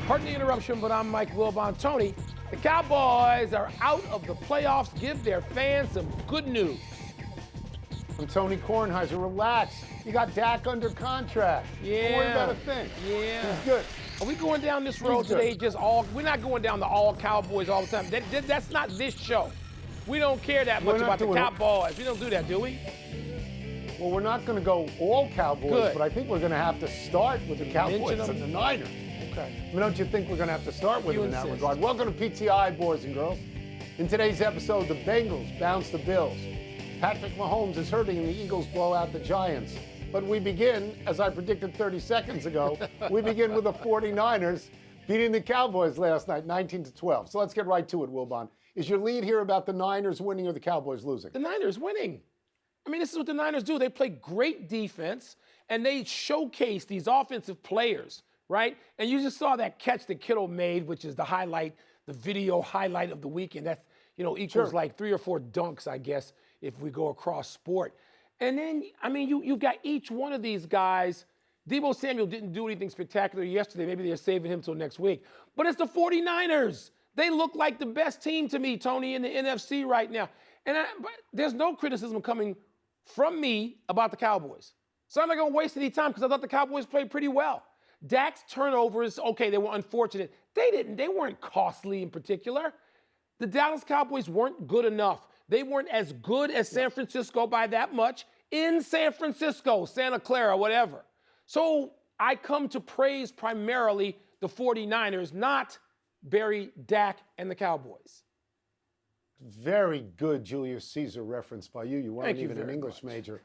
Pardon the interruption, but I'm Mike Wilbon. Tony, the Cowboys are out of the playoffs. Give their fans some good news. I'm Tony Kornheiser. Relax. You got Dak under contract. Yeah. Don't worry about a thing. Yeah. He's good. Are we going down this road today? We're not going down the all Cowboys all the time. That's not this show. We don't care that much about the Cowboys. We don't do that, do we? Well, we're not going to go all Cowboys, Good. but I think we're going to have to start with the Cowboys and the Niners. Okay. I mean, don't you think we're going to have to start with them in that insist. regard? Welcome to PTI, boys and girls. In today's episode, the Bengals bounce the Bills. Patrick Mahomes is hurting and the Eagles blow out the Giants. But we begin, as I predicted 30 seconds ago, we begin with the 49ers beating the Cowboys last night, 19-12. So let's get right to it, Wilbon. Is your lead here about the Niners winning or the Cowboys losing? The Niners winning. I mean, this is what the Niners do. They play great defense, and they showcase these offensive players, right? And you just saw that catch that Kittle made, which is the highlight, the video highlight of the weekend. That's, equals like 3 or 4 dunks, I guess, if we go across sport. And then, I mean, you've got each one of these guys. Deebo Samuel didn't do anything spectacular yesterday. Maybe they're saving him till next week. But it's the 49ers. They look like the best team to me, Tony, in the NFC right now. But there's no criticism coming from me about the Cowboys. So I'm not going to waste any time because I thought the Cowboys played pretty well. Dak's turnovers, okay, they were unfortunate. They weren't costly in particular. The Dallas Cowboys weren't good enough. They weren't as good as San Francisco by that much in San Francisco, Santa Clara, whatever. So I come to praise primarily the 49ers, not bury Dak and the Cowboys. Very good Julius Caesar reference by you. You weren't even an English major.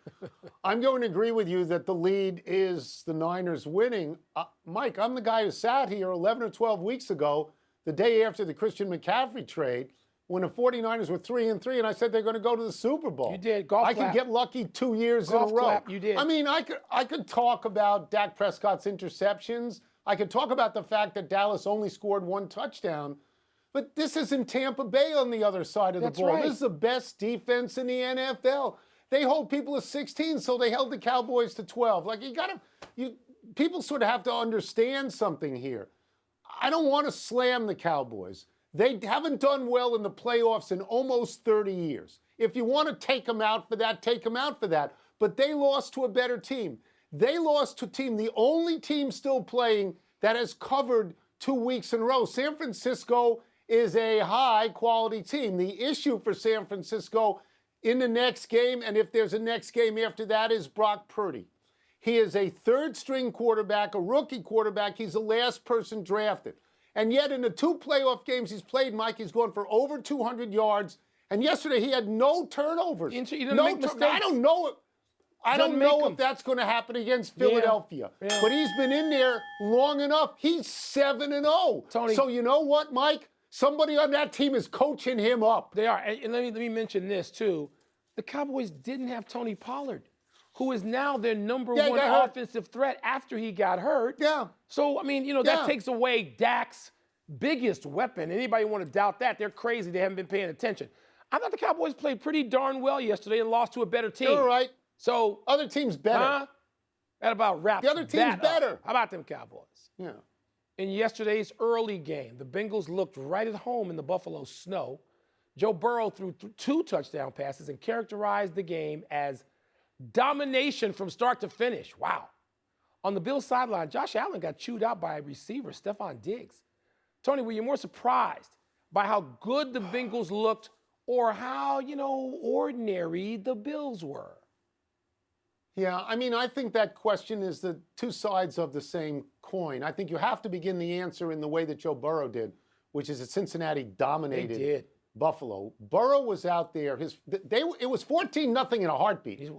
I'm going to agree with you that the lead is the Niners winning. Mike, I'm the guy who sat here 11 or 12 weeks ago, the day after the Christian McCaffrey trade, when the 49ers were 3-3, and I said they're going to go to the Super Bowl. You did. Golf clap. I could get lucky 2 years in a row. Clap. You did. I mean, I could talk about Dak Prescott's interceptions. I could talk about the fact that Dallas only scored 1 touchdown. But this isn't Tampa Bay on the other side of the ball. Right. This is the best defense in the NFL. They hold people to 16, so they held the Cowboys to 12. Like, people sort of have to understand something here. I don't want to slam the Cowboys. They haven't done well in the playoffs in almost 30 years. If you want to take them out for that, take them out for that. But they lost to a better team. They lost to a team, the only team still playing that has covered 2 weeks in a row. San Francisco is a high-quality team. The issue for San Francisco in the next game, and if there's a next game after that, is Brock Purdy. He is a third-string quarterback, a rookie quarterback. He's the last person drafted. And yet in the 2 playoff games he's played, Mike, he's gone for over 200 yards. And yesterday he had no turnovers. He didn't make mistakes. I don't know. I don't know if that's going to happen against Philadelphia. Yeah. But he's been in there long enough. He's 7-0. Tony. So you know what, Mike? Somebody on that team is coaching him up. They are. And let me mention this, too. The Cowboys didn't have Tony Pollard, who is now their number one offensive threat after he got hurt. Yeah. So, I mean, that takes away Dak's biggest weapon. Anybody want to doubt that? They're crazy. They haven't been paying attention. I thought the Cowboys played pretty darn well yesterday and lost to a better team. All right. So other team's better. That about wraps the other team's better. How about them Cowboys? Yeah. In yesterday's early game, the Bengals looked right at home in the Buffalo snow. Joe Burrow threw 2 touchdown passes and characterized the game as domination from start to finish. Wow. On the Bills sideline, Josh Allen got chewed out by a receiver, Stephon Diggs. Tony, were you more surprised by how good the Bengals looked or how, ordinary the Bills were? Yeah, I mean, I think that question is the 2 sides of the same coin. I think you have to begin the answer in the way that Joe Burrow did, which is that Cincinnati dominated Buffalo. Burrow was out there. It was 14-0 in a heartbeat.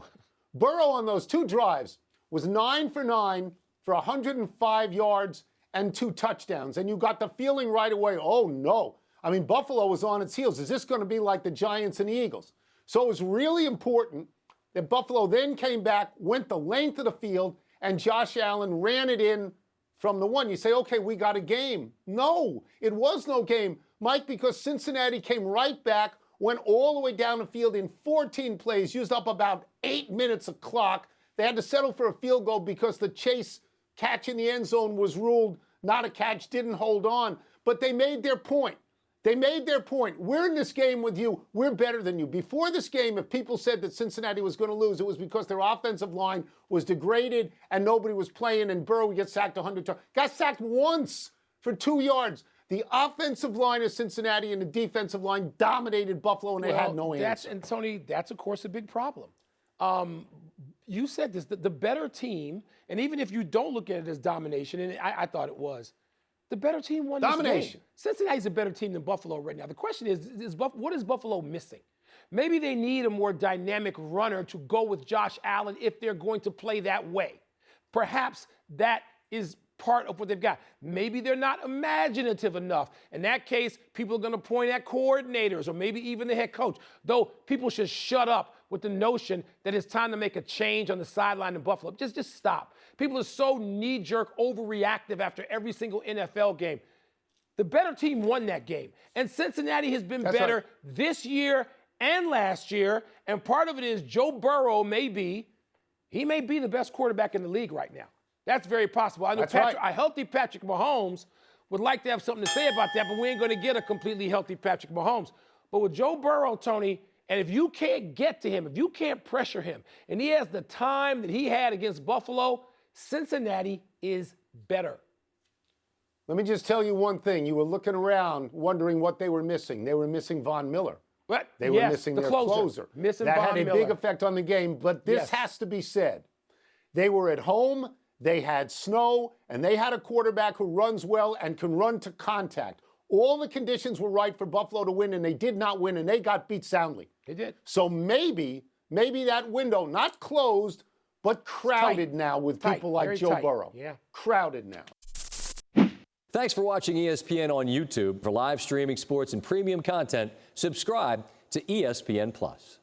Burrow on those 2 drives was 9 for 9 for 105 yards and 2 touchdowns. And you got the feeling right away, oh, no. I mean, Buffalo was on its heels. Is this going to be like the Giants and the Eagles? So it was really important that Buffalo then came back, went the length of the field, and Josh Allen ran it in from the 1. You say, okay, we got a game. No, it was no game, Mike, because Cincinnati came right back, went all the way down the field in 14 plays, used up about 8 minutes of clock. They had to settle for a field goal because the Chase catch in the end zone was ruled not a catch, didn't hold on. But they made their point. They made their point. We're in this game with you. We're better than you. Before this game, if people said that Cincinnati was going to lose, it was because their offensive line was degraded and nobody was playing, and Burrow would get sacked 100 times. Got sacked once for 2 yards. The offensive line of Cincinnati and the defensive line dominated Buffalo, and they had no answer. And Tony, that's, of course, a big problem. You said this, the better team, and even if you don't look at it as domination, and I thought it was, the better team won this game. Cincinnati's a better team than Buffalo right now. The question is what is Buffalo missing? Maybe they need a more dynamic runner to go with Josh Allen if they're going to play that way. Perhaps that is part of what they've got. Maybe they're not imaginative enough. In that case, people are going to point at coordinators or maybe even the head coach. Though people should shut up with the notion that it's time to make a change on the sideline in Buffalo. Just stop. People are so knee-jerk, overreactive after every single NFL game. The better team won that game. And Cincinnati has been better this year and last year. And part of it is Joe Burrow may be the best quarterback in the league right now. That's very possible. I know a healthy Patrick Mahomes would like to have something to say about that, but we ain't going to get a completely healthy Patrick Mahomes. But with Joe Burrow, Tony, and if you can't get to him, if you can't pressure him, and he has the time that he had against Buffalo, Cincinnati is better. Let me just tell you one thing. You were looking around wondering what they were missing. They were missing Von Miller. What? They were missing their closer. Missing that Von had a Miller. big effect on the game, but this has to be said. They were at home, they had snow, and they had a quarterback who runs well and can run to contact. All the conditions were right for Buffalo to win, and they did not win, and they got beat soundly. They did. So maybe that window, not closed, but crowded now with people like Joe Burrow. Yeah. Crowded now. Thanks for watching ESPN on YouTube. For live streaming sports and premium content, subscribe to ESPN+.